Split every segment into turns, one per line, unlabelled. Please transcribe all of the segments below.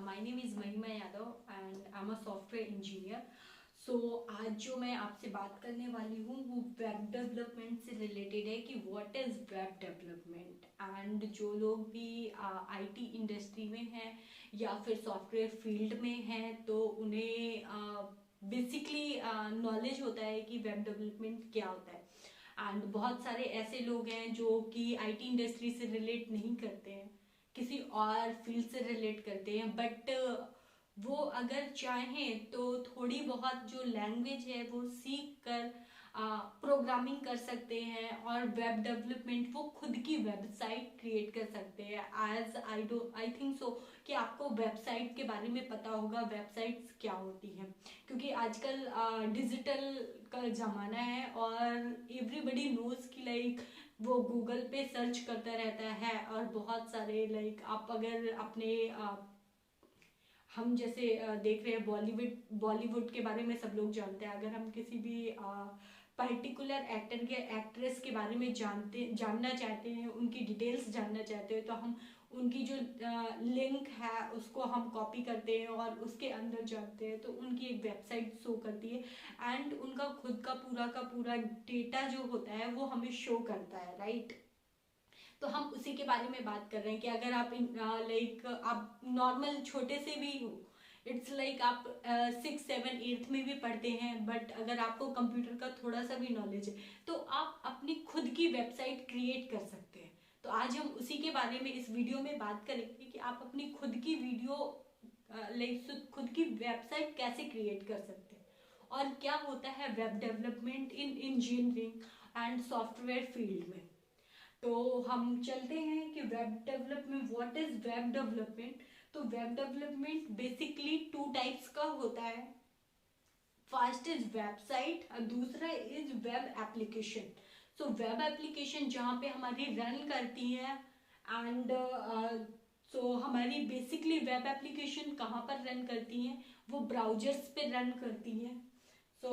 my name is Mahima Yadav and I'm a software engineer. So आज जो मैं आपसे बात करने वाली हूँ वो वेब डेवलपमेंट से रिलेटेड है कि what is web development. And जो लोग भी आईटी इंडस्ट्री में हैं या फिर सॉफ्टवेयर फील्ड में हैं तो उन्हें बेसिकली नॉलेज होता है कि वेब डेवलपमेंट क्या होता है। एंड बहुत सारे ऐसे लोग हैं जो कि आईटी इंडस्ट्री से रिलेट नहीं करते हैं, किसी और फील्ड से रिलेट करते हैं, बट वो अगर चाहें तो थोड़ी बहुत जो लैंग्वेज है वो सीख कर प्रोग्रामिंग कर सकते हैं और वेब डेवलपमेंट वो खुद की वेबसाइट क्रिएट कर सकते हैं। एज आई थिंक सो कि आपको वेबसाइट के बारे में पता होगा वेबसाइट्स क्या होती हैं, क्योंकि आजकल डिजिटल का ज़माना है और एवरीबडी नोज कि लाइक वो गूगल पे सर्च करता रहता है और बहुत सारे लाइक आप अगर अपने हम जैसे देख रहे हैं बॉलीवुड के बारे में सब लोग जानते हैं। अगर हम किसी भी पर्टिकुलर एक्टर के एक्ट्रेस के बारे में जानना चाहते हैं, उनकी डिटेल्स जानना चाहते हैं, तो हम उनकी जो लिंक है उसको हम कॉपी करते हैं और उसके अंदर जाते हैं तो उनकी एक वेबसाइट शो करती है एंड उनका खुद का पूरा डेटा जो होता है वो हमें शो करता है, राइट। तो हम उसी के बारे में बात कर रहे हैं कि अगर आप लाइक आप नॉर्मल छोटे से भी हो, इट्स लाइक आप 6, 7, 8 में भी पढ़ते हैं, बट अगर आपको कंप्यूटर का थोड़ा सा भी नॉलेज है तो आप अपनी खुद की वेबसाइट क्रिएट कर सकते हैं। तो आज हम उसी के बारे में इस वीडियो में बात करेंगे कि आप अपनी खुद की खुद की वेबसाइट कैसे क्रिएट कर सकते हैं और क्या होता है web development in engineering and software field में। तो हम चलते हैं कि web development, what is web development. तो वेब डेवलपमेंट बेसिकली 2 टाइप्स का होता है। फर्स्ट इज वेबसाइट और दूसरा is web application. So web application जहाँ पे हमारी रन करती है एंड सो हमारी बेसिकली वेब एप्लीकेशन कहाँ पर रन करती हैं, वो ब्राउजर्स पे रन करती हैं। सो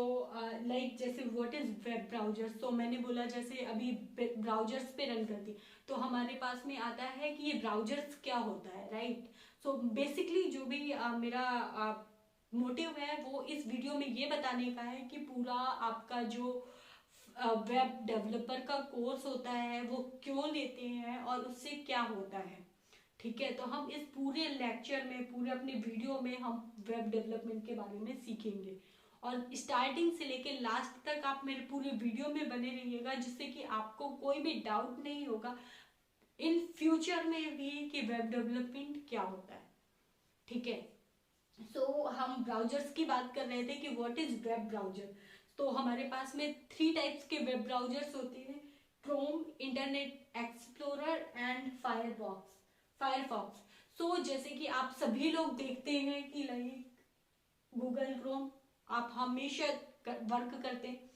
लाइक जैसे व्हाट इज वेब ब्राउजर, सो मैंने बोला जैसे अभी ब्राउजर्स पे रन करती, तो हमारे पास में आता है कि ये ब्राउजर्स क्या होता है, राइट। सो बेसिकली जो भी मेरा मोटिव है वो इस वीडियो में ये बताने का है कि पूरा आपका जो वेब डेवलपर का कोर्स होता है वो क्यों लेते हैं और उससे क्या होता है, ठीक है। तो हम इस पूरे लेक्चर में, पूरे अपने वीडियो में हम वेब डेवलपमेंट के बारे में सीखेंगे और स्टार्टिंग से लेके लास्ट तक आप मेरे पूरे वीडियो में बने रहिएगा, जिससे कि आपको कोई भी डाउट नहीं होगा इन फ्यूचर में भी कि वेब डेवलपमेंट क्या होता है, ठीक है। सो हम ब्राउजर्स की बात कर रहे थे कि व्हाट इज वेब ब्राउजर। तो हमारे पास में 3 टाइप्स के वेब ब्राउजर्स होते हैं, Chrome, Internet Explorer and Firefox. So जैसे कि आप सभी लोग देखते हैं कि लाइक गूगल क्रोम आप हमेशा वर्क करते हैं।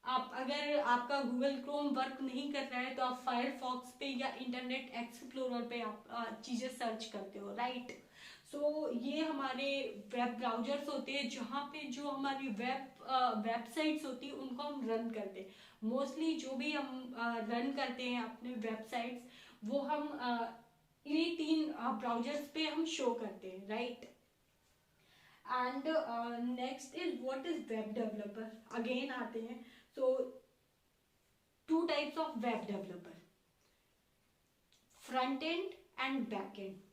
आप अगर आपका गूगल क्रोम वर्क नहीं कर रहा है तो आप फायरफॉक्स पे या इंटरनेट एक्सप्लोरर पे आप चीजें सर्च करते हो, राइट। सो ये हमारे वेब ब्राउजर्स होते हैं जहाँ पे जो हमारी वेबसाइट्स होती है उनको हम रन करते हैं। मोस्टली जो भी हम रन करते हैं अपने वेबसाइट्स वो हम इन्हीं 3 ब्राउजर्स पे हम शो करते हैं, right. And next is what is web developer, again आते हैं। सो 2 types of web developer, front end and back and.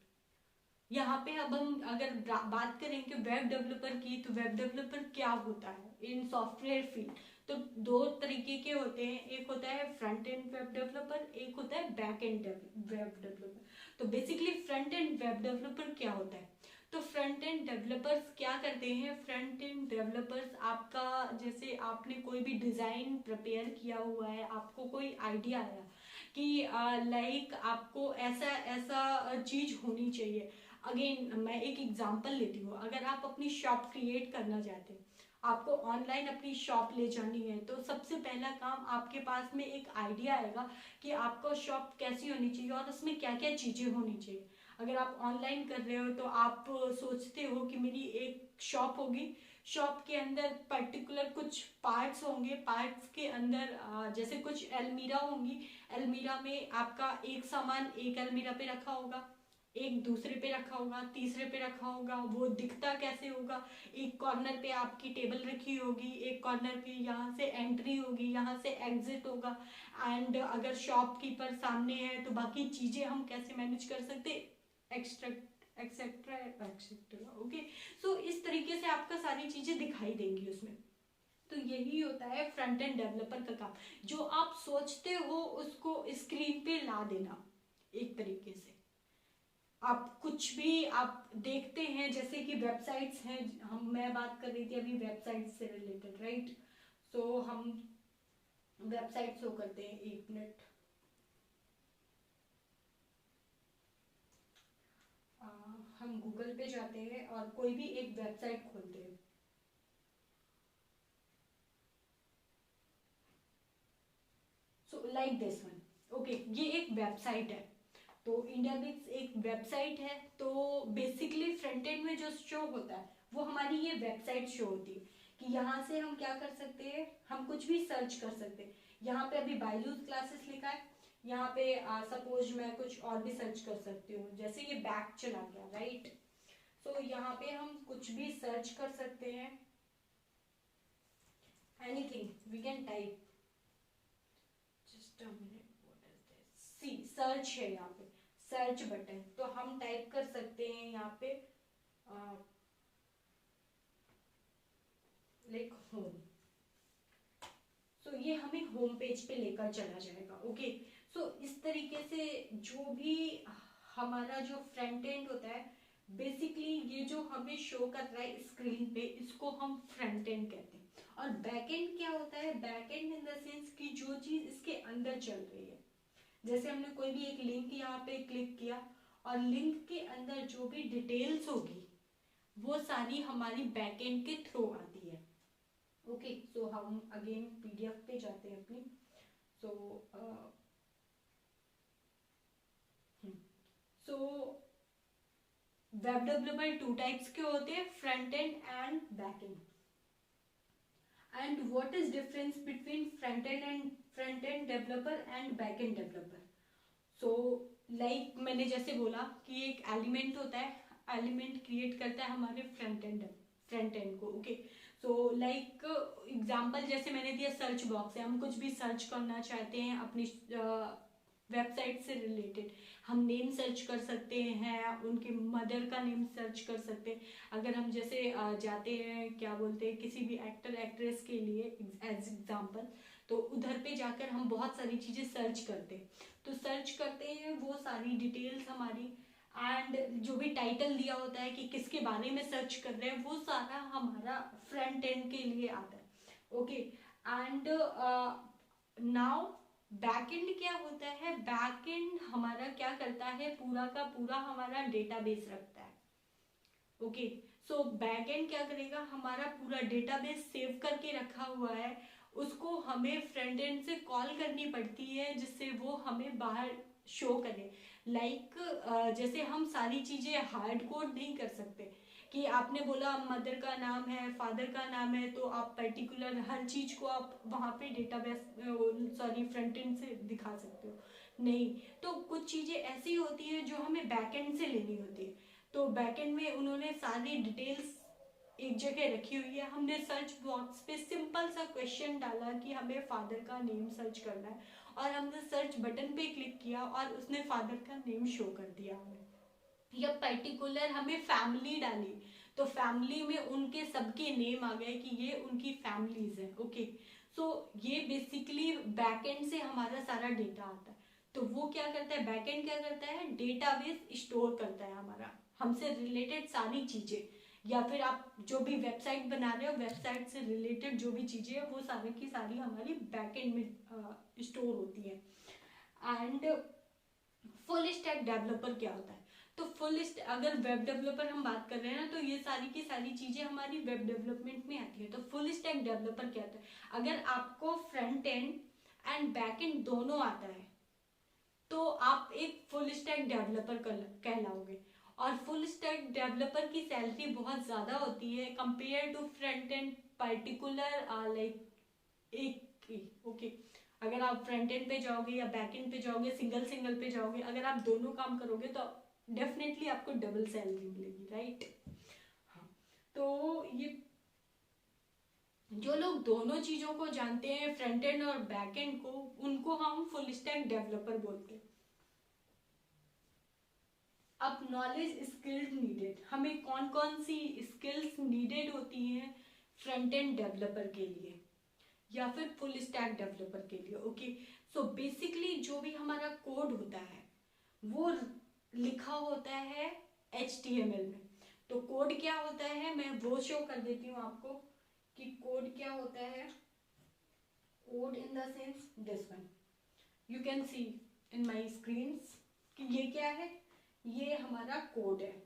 यहाँ पे अब हम अगर बात करें कि वेब डेवलपर की, तो वेब डेवलपर क्या होता है इन सॉफ्टवेयर फील्ड, तो 2 तरीके के होते हैं। एक होता है फ्रंट एंड वेब डेवलपर, एक होता है बैक एंड वेब डेवलपर। तो basically front end web developer क्या होता है, तो फ्रंट एंड डेवलपर्स क्या करते हैं, फ्रंट एंड डेवलपर्स आपका जैसे आपने कोई भी डिजाइन प्रिपेयर किया हुआ है, आपको कोई आइडिया आया कि लाइक आपको ऐसा ऐसा चीज होनी चाहिए। अगेन मैं एक एग्जांपल लेती हूँ, अगर आप अपनी शॉप क्रिएट करना चाहते हैं, आपको ऑनलाइन अपनी शॉप ले जानी है, तो सबसे पहला काम आपके पास में एक आइडिया आएगा कि आपका शॉप कैसी होनी चाहिए और उसमें क्या क्या चीजें होनी चाहिए। अगर आप ऑनलाइन कर रहे हो तो आप सोचते हो कि मेरी एक शॉप होगी, शॉप के अंदर पर्टिकुलर कुछ पार्ट्स होंगे, पार्ट्स के अंदर जैसे कुछ अलमीरा होंगी, अलमीरा में आपका एक सामान एक अलमीरा पे रखा होगा, एक दूसरे पे रखा होगा, तीसरे पे रखा होगा, वो दिखता कैसे होगा। एक कॉर्नर पे आपकी टेबल रखी होगी, एक कॉर्नर पे यहाँ से एंट्री होगी, यहाँ से एग्जिट होगा। एंड अगर शॉपकीपर सामने है तो बाकी चीजें हम कैसे मैनेज कर सकते, एक्स्ट्रा एक्सेट्रा एक्सेट्रा। ओके, सो इस तरीके से आपका सारी चीजें दिखाई देंगी उसमें। तो यही होता है फ्रंट एंड डेवलपर का काम, जो आप सोचते हो उसको स्क्रीन पे ला देना। एक तरीके से आप कुछ भी आप देखते हैं, जैसे कि वेबसाइट्स हैं, मैं बात कर रही थी अभी वेबसाइट से रिलेटेड, राइट। सो हम वेबसाइट शो करते हैं, एक मिनट। हम गूगल पे जाते हैं और कोई भी एक वेबसाइट खोलते हैं। So like this one, okay, ये एक वेबसाइट है। तो इंडिया बिक्स एक वेबसाइट है। तो बेसिकली फ्रंट एंड में जो शो होता है वो हमारी ये वेबसाइट शो होती है, कि यहाँ से हम क्या कर सकते हैं, हम कुछ भी सर्च कर सकते हैं। यहाँ पे अभी बायजूस क्लासेस लिखा है, यहाँ पे सपोज मैं कुछ और भी सर्च कर सकती हूँ, जैसे ये बैक चला गया, राइट। सो यहाँ पे हम कुछ भी सर्च कर सकते हैं, anything we can type. Just a minute, what is this, see search है यहाँ पे, सर्च बटन। तो हम टाइप कर सकते हैं यहाँ पे लाइक होम। सो ये हमें होम पेज पे लेकर चला जाएगा। ओके, सो इस तरीके से जो भी हमारा जो फ्रंट एंड होता है, बेसिकली ये जो हमें शो कर रहा है स्क्रीन पे, इसको हम फ्रंट एंड कहते हैं। और बैक एंड क्या होता है, back and in the sense कि जो चीज इसके अंदर चल रही है, जैसे हमने कोई भी एक लिंक यहाँ पे क्लिक किया और लिंक के अंदर जो भी डिटेल्स होगी वो सारी हमारी बैक एंड के थ्रू आती है। ओके, सो हम अगेन पीडीएफ पे जाते हैं अपनी। So so web developer two types के होते हैं, front end and back end. And what is difference between front end developer and back end developer. So like मैंने जैसे बोला कि एक एलिमेंट होता है, एलिमेंट क्रिएट करता है हमारे फ्रंट एंड को। ओके, सो लाइक एग्जांपल जैसे मैंने दिया, सर्च बॉक्स है, हम कुछ भी सर्च करना चाहते हैं अपनी वेबसाइट से रिलेटेड, हम नेम सर्च कर सकते हैं, उनके मदर का नेम सर्च कर सकते हैं। अगर हम जैसे जाते हैं, क्या बोलते हैं, किसी भी एक्टर एक्ट्रेस के लिए एज एग्जांपल, तो उधर पे जाकर हम बहुत सारी चीज़ें सर्च करते हैं। तो सर्च करते हैं, वो सारी डिटेल्स हमारी, एंड जो भी टाइटल दिया होता है कि किसके बारे में सर्च कर रहे हैं, वो सारा हमारा फ्रंट एंड के लिए आता है। Okay, and now back and क्या होता है, बैक एंड हमारा क्या करता है, पूरा का पूरा हमारा डेटाबेस रखता है। ओके, सो बैक एंड क्या करेगा, हमारा पूरा डेटाबेस सेव करके रखा हुआ है, उसको हमें फ्रंट एंड से कॉल करनी पड़ती है, जिससे वो हमें बाहर शो करे। लाइक जैसे हम सारी चीजें हार्ड कोड नहीं कर सकते, कि आपने बोला मदर का नाम है, फादर का नाम है, तो आप पर्टिकुलर हर चीज को आप वहां पे डेटाबेस सॉरी फ्रंट एंड से दिखा सकते हो, नहीं। तो कुछ चीजें ऐसी होती है जो हमें बैक एंड से लेनी होती है। तो बैकएंड में उन्होंने सारी डिटेल्स एक जगह रखी हुई है। हमने सर्च बॉक्स पे सिंपल सा क्वेश्चन डाला कि हमें फादर का नेम सर्च करना है, और हमने सर्च बटन पे क्लिक किया और उसने फादर का नेम शो कर दिया हमें। या पर्टिकुलर हमें फैमिली डाली, तो फैमिली में उनके सबके नेम आ गए कि ये उनकी फैमिलीज है। ओके, सो ये बेसिकली बैकएंड से हमारा सारा डेटा आता है। तो वो क्या करता है, बैकएंड क्या करता है, डेटाबेस स्टोर करता है हमारा, हमसे रिलेटेड सारी चीजें, या फिर आप जो भी वेबसाइट बना रहे हो, वेबसाइट से रिलेटेड जो भी चीजें है वो सारी की सारी हमारी बैकएंड में स्टोर होती है। एंड फुल स्टैक डेवलपर क्या होता है, तो अगर वेब डेवलपर हम बात कर रहे हैं ना, तो ये सारी की सारी चीजें हमारी वेब डेवलपमेंट में आती है। तो फुल स्टैक डेवलपर क्या होता है, अगर आपको front end and back and दोनों आता है तो आप एक फुल स्टैक डेवलपर कहलाओगे। और फुल स्टैक डेवलपर की सैलरी बहुत ज्यादा होती है compare to front end particular like एक। ओके, अगर आप फ्रंट एंड पे जाओगे या बैक एंड पे जाओगे, सिंगल सिंगल पे जाओगे, अगर आप दोनों काम करोगे तो डेफिनेटली आपको डबल सैलरी मिलेगी, राइट। हाँ, तो ये जो लोग दोनों चीजों को जानते हैं, फ्रंट एंड और बैक एंड को, उनको हम फुल स्टैक डेवलपर बोलते हैं। अब नॉलेज स्किल्स नीडेड, हमें कौन कौन सी स्किल्स नीडेड होती हैं फ्रंट एंड डेवलपर के लिए या फिर फुल स्टैक डेवलपर के लिए। ओके, सो बेसिकली जो भी हमारा कोड होता है वो लिखा होता है HTML में। तो कोड क्या होता है मैं वो शो कर देती हूँ आपको कि कोड क्या होता है। Code in the sense this one, you can see in my screen कि ये क्या है, ये हमारा कोड है।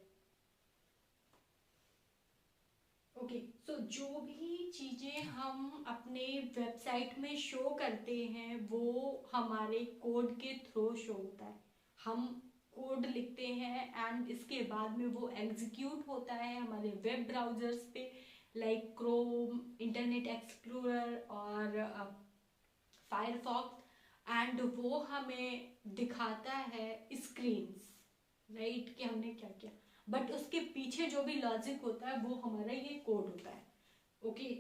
ओके, सो जो भी चीजें हम अपने वेबसाइट में शो करते हैं वो हमारे कोड के थ्रू शो होता है। हम कोड लिखते हैं एंड इसके बाद में वो एग्जीक्यूट होता है हमारे वेब ब्राउजर्स पे, लाइक क्रोम, इंटरनेट एक्सप्लोरर और फायरफॉक्स, एंड वो हमें दिखाता है स्क्रीन्स, राइट, कि हमने क्या किया। बट उसके पीछे जो भी लॉजिक होता है वो हमारा ये कोड होता है। ओके,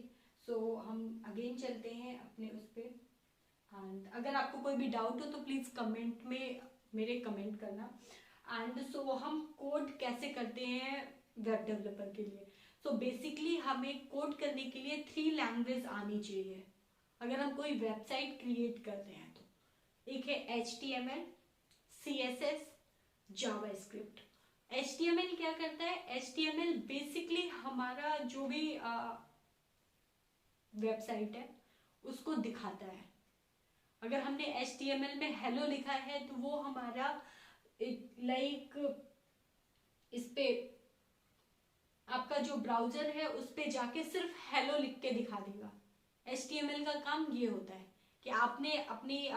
सो हम अगेन चलते हैं अपने उस पे, एंड अगर आपको कोई भी डाउट हो तो प्लीज कमेंट में मेरे कमेंट करना। एंड सो हम कोड कैसे करते हैं वेब डेवलपर के लिए। सो बेसिकली हमें कोड करने के लिए 3 लैंग्वेज आनी चाहिए अगर हम कोई वेबसाइट क्रिएट कर रहे हैं तो। एक है HTML, CSS, जावास्क्रिप्ट। HTML क्या करता है, HTML बेसिकली हमारा जो भी वेबसाइट है उसको दिखाता है। अगर हमने HTML में हेलो लिखा है तो वो हमारा लाइक इस पे आपका जो ब्राउजर है उस पे जाके सिर्फ हेलो लिख के दिखा देगा। HTML का काम ये होता है कि आपने अपनी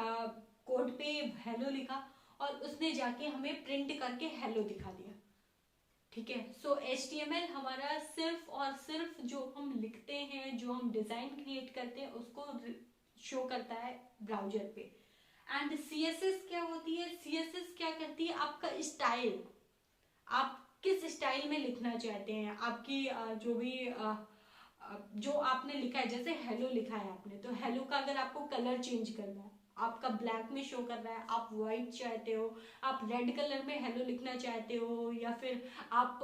कोड पे हेलो लिखा और उसने जाके हमें प्रिंट करके हेलो दिखा दिया, ठीक है। सो HTML हमारा सिर्फ और सिर्फ जो हम लिखते हैं, जो हम डिजाइन क्रिएट करते हैं उसको शो करता है ब्राउजर पे। एंड CSS क्या होती है, CSS क्या करती है, आपका स्टाइल, आप किस स्टाइल में लिखना चाहते हैं, आपकी जो भी जो आपने लिखा है, जैसे हेलो लिखा है आपने, तो हेलो का अगर आपको कलर चेंज करना है, आपका ब्लैक में शो कर रहा है, आप व्हाइट चाहते हो, आप रेड कलर में हेलो लिखना चाहते हो, या फिर आप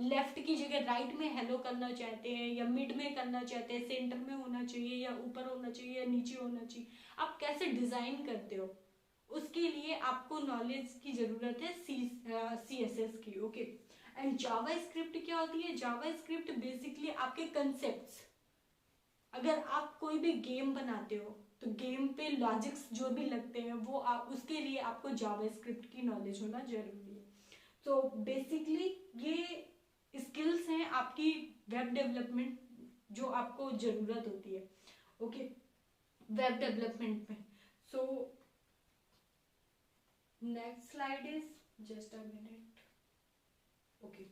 लेफ्ट की जगह राइट में हेलो करना चाहते हैं, या मिड में करना चाहते हैं, सेंटर में होना चाहिए या ऊपर होना चाहिए या नीचे होना चाहिए, आप कैसे डिजाइन करते हो, उसके लिए आपको नॉलेज की जरूरत है CSS की। ओके, एंड जावास्क्रिप्ट क्या होती है, जावास्क्रिप्ट बेसिकली आपके कंसेप्ट्स, अगर आप कोई भी गेम बनाते हो तो गेम पे लॉजिक्स जो भी लगते हैं वो उसके लिए आपको जावास्क्रिप्ट की नॉलेज होना जरूरी है। तो बेसिकली ये स्किल्स हैं आपकी वेब डेवलपमेंट जो आपको जरूरत होती है, ओके, वेब डेवलपमेंट में। So next slide is just a minute. Okay,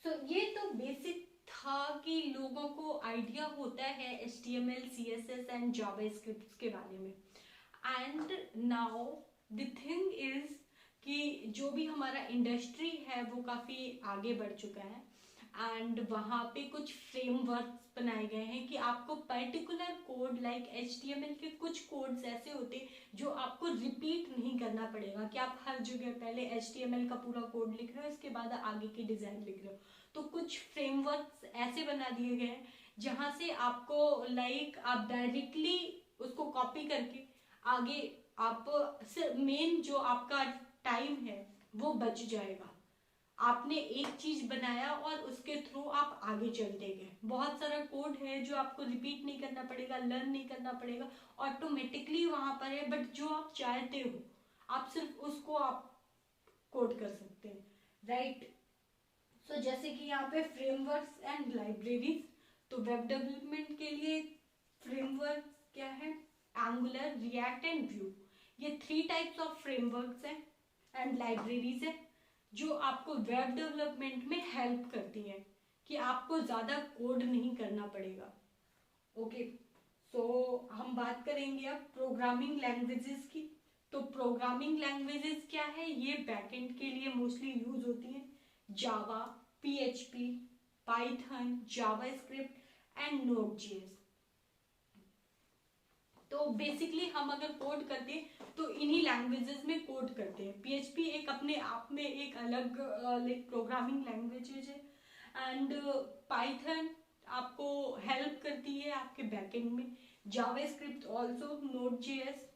so ये तो बेसिक था कि लोगों को आइडिया होता है HTML, CSS एंड जावास्क्रिप्ट के बारे में। And now the thing is कि जो भी हमारा इंडस्ट्री है वो काफ़ी आगे बढ़ चुका है, एंड वहाँ पे कुछ फ्रेमवर्क्स बनाए गए हैं कि आपको पर्टिकुलर कोड लाइक HTML के कुछ कोड्स ऐसे होते जो आपको रिपीट नहीं करना पड़ेगा, कि आप हर जगह पहले HTML का पूरा कोड लिख रहे हो इसके बाद आगे की डिज़ाइन लिख रहे हो। तो कुछ फ्रेमवर्क्स ऐसे बना दिए गए हैं जहाँ से आपको लाइक आप डायरेक्टली उसको कॉपी करके आगे आप मेन जो आपका टाइम है वो बच जाएगा। आपने एक चीज बनाया और उसके थ्रू आप आगे चलते गए। बहुत सारा कोड है जो आपको रिपीट नहीं करना पड़ेगा, लर्न नहीं करना पड़ेगा, ऑटोमेटिकली वहां पर है, बट जो आप चाहते हो आप सिर्फ उसको आप कोड कर सकते हैं, राइट। सो जैसे कि यहाँ पे फ्रेमवर्क्स एंड लाइब्रेरीज, तो वेब डेवलपमेंट के लिए फ्रेमवर्क क्या है, एंगुलर, रिएक्ट एंड व्यू, ये 3 टाइप्स ऑफ फ्रेमवर्क्स हैं एंड लाइब्रेरीज है जो आपको वेब डेवलपमेंट में हेल्प करती हैं कि आपको ज़्यादा कोड नहीं करना पड़ेगा। ओके, हम बात करेंगे अब प्रोग्रामिंग लैंग्वेजेस की। तो प्रोग्रामिंग लैंग्वेजेस क्या है, ये बैकएंड के लिए मोस्टली यूज होती है। Java, PHP, Python, JavaScript and Node JS. तो बेसिकली हम अगर कोड करते हैं तो इन्हीं लैंग्वेजेस में कोड करते हैं। पीएचपी एक अपने आप में एक अलग लाइक प्रोग्रामिंग लैंग्वेज है। एंड पाइथन आपको हेल्प करती है आपके बैकएंड में। जावा स्क्रिप्ट ऑल्सो, नोड जेएस।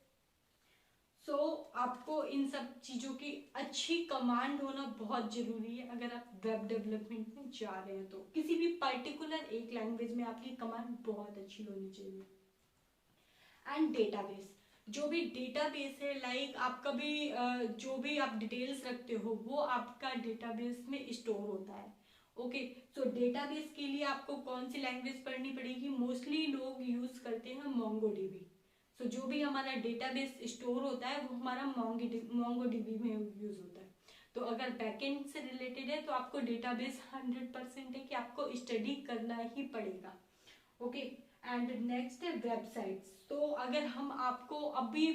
सो आपको इन सब चीज़ों की अच्छी कमांड होना बहुत ज़रूरी है अगर आप वेब डेवलपमेंट में जा रहे हैं। तो किसी भी पर्टिकुलर एक लैंग्वेज में आपकी कमांड बहुत अच्छी होनी चाहिए। एंड डेटाबेस, जो भी डेटाबेस है लाइक आपका भी जो भी आप डिटेल्स रखते हो वो आपका डेटाबेस में स्टोर होता है। ओके, सो डेटाबेस के लिए आपको कौन सी लैंग्वेज पढ़नी पड़ेगी, मोस्टली लोग यूज करते हैं मोंगोडीबी। सो जो भी हमारा डेटाबेस स्टोर होता है वो हमारा मोंगोडीबी में यूज होता है। तो अगर बैकएंड से रिलेटेड है तो आपको डेटाबेस 100% है कि आपको स्टडी करना ही पड़ेगा। ओके, एंड नेक्स्ट है वेबसाइट्स। तो अगर हम आपको अभी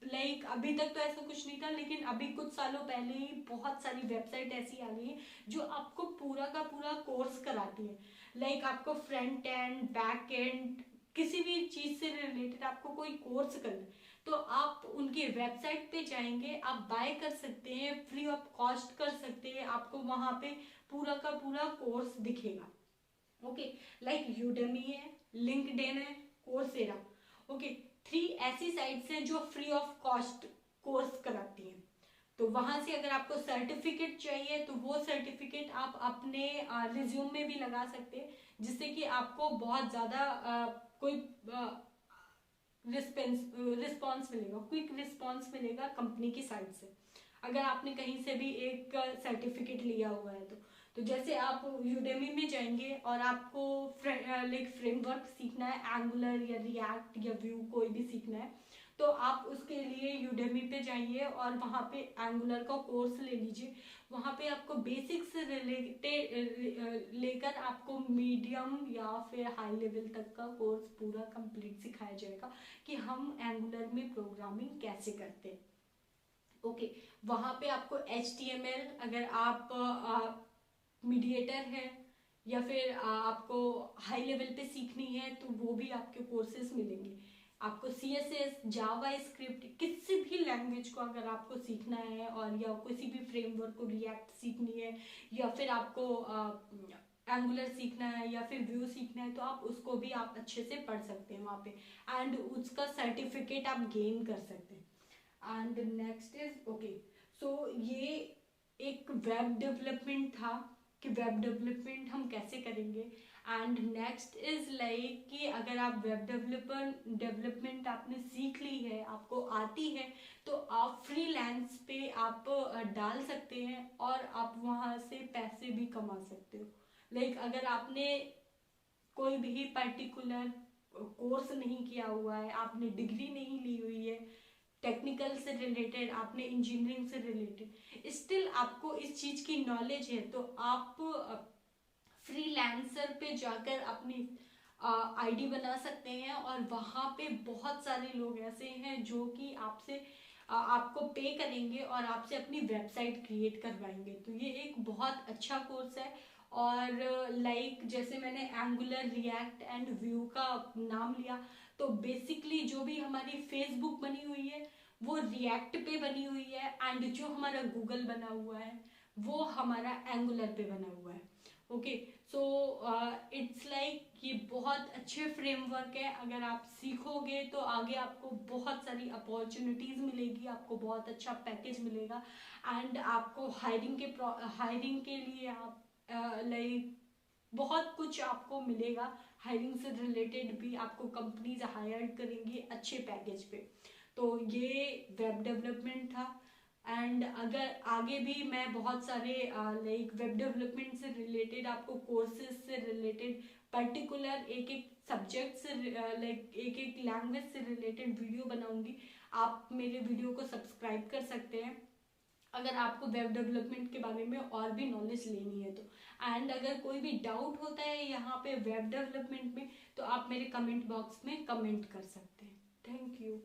लाइक अभी तक तो ऐसा कुछ नहीं था, लेकिन अभी कुछ सालों पहले ही बहुत सारी वेबसाइट ऐसी आ गई है जो आपको पूरा का पूरा कोर्स कराती है। लाइक आपको फ्रंट एंड, बैक एंड, किसी भी चीज से रिलेटेड आपको कोई कोर्स करना है तो आप उनकी वेबसाइट पे जाएंगे, आप बाय कर सकते हैं, फ्री ऑफ कॉस्ट कर सकते हैं, आपको वहां पे पूरा का पूरा कोर्स दिखेगा। ओके, लाइक यूडेमी है, लिंक्डइन है, कोर्सेरा। ओके, 3 ऐसी साइट्स हैं जो फ्री ऑफ कॉस्ट कोर्स कराती हैं। तो वहां से अगर आपको सर्टिफिकेट चाहिए तो वो सर्टिफिकेट आप अपने रिज्यूम में भी लगा सकते हैं, जिससे कि आपको बहुत ज्यादा कोई रिस्पॉन्स मिलेगा, क्विक रिस्पॉन्स मिलेगा कंपनी की साइड से, अगर आपने कहीं से भी एक सर्टिफिकेट लिया हुआ है तो जैसे आप यूडेमी में जाएंगे और आपको लाइक फ्रेमवर्क सीखना है, एंगुलर या रिएक्ट या व्यू कोई भी सीखना है, तो आप उसके लिए यूडेमी पे जाइए और वहाँ पे एंगुलर का कोर्स ले लीजिए। वहाँ पे आपको बेसिक से रिलेटेड लेकर आपको मीडियम या फिर हाई लेवल तक का कोर्स पूरा कंप्लीट सिखाया जाएगा कि हम एंगुलर में प्रोग्रामिंग कैसे करते हैं। ओके, वहाँ पे आपको HTML, अगर आप मीडिएटर है या फिर आपको हाई लेवल पे सीखनी है तो वो भी आपके कोर्सेज मिलेंगे। आपको CSS, जावा स्क्रिप्ट, किसी भी लैंग्वेज को अगर आपको सीखना है और या किसी भी फ्रेमवर्क को, रिएक्ट सीखनी है या फिर आपको एंगुलर सीखना है या फिर व्यू सीखना है तो आप उसको भी आप अच्छे से पढ़ सकते हैं वहाँ पे, एंड उसका सर्टिफिकेट आप गेन कर सकते हैं। And next is okay, so ये एक वेब डेवलपमेंट था कि वेब डेवलपमेंट हम कैसे करेंगे। एंड नेक्स्ट इज लाइक कि अगर आप वेब डेवलपमेंट आपने सीख ली है, आपको आती है, तो आप फ्रीलांस पे आप डाल सकते हैं और आप वहाँ से पैसे भी कमा सकते हो। लाइक अगर आपने कोई भी पर्टिकुलर कोर्स नहीं किया हुआ है, आपने डिग्री नहीं ली हुई है, टेक्निकल से रिलेटेड, आपने इंजीनियरिंग से रिलेटेड, स्टिल आपको इस चीज की नॉलेज है, तो आप फ्रीलांसर पे जाकर अपनी आईडी बना सकते हैं और वहाँ पे बहुत सारे लोग ऐसे हैं जो कि आपसे आपको पे करेंगे और आपसे अपनी वेबसाइट क्रिएट करवाएंगे। तो ये एक बहुत अच्छा कोर्स है। और लाइक जैसे मैंने एंगुलर, रिएक्ट एंड व्यू का नाम लिया, तो बेसिकली जो भी हमारी फेसबुक बनी हुई है वो रिएक्ट पे बनी हुई है, एंड जो हमारा गूगल बना हुआ है वो हमारा एंगुलर पे बना हुआ है। ओके, सो इट्स लाइक ये बहुत अच्छे फ्रेमवर्क है, अगर आप सीखोगे तो आगे आपको बहुत सारी अपॉर्चुनिटीज मिलेगी, आपको बहुत अच्छा पैकेज मिलेगा, एंड आपको हायरिंग के लिए आप लाइक बहुत कुछ आपको मिलेगा। हायरिंग से रिलेटेड भी आपको कंपनीज हायर करेंगी अच्छे पैकेज पे। तो ये वेब डेवलपमेंट था। एंड अगर आगे भी मैं बहुत सारे लाइक वेब डेवलपमेंट से रिलेटेड आपको कोर्सेज से रिलेटेड पर्टिकुलर एक एक सब्जेक्ट से लाइक एक एक लैंग्वेज से रिलेटेड वीडियो बनाऊंगी। आप मेरे वीडियो को सब्सक्राइब कर सकते हैं अगर आपको वेब डेवलपमेंट के बारे में और भी नॉलेज लेनी है तो। एंड अगर कोई भी डाउट होता है यहाँ पे वेब डेवलपमेंट में, तो आप मेरे कमेंट बॉक्स में कमेंट कर सकते हैं। Thank you.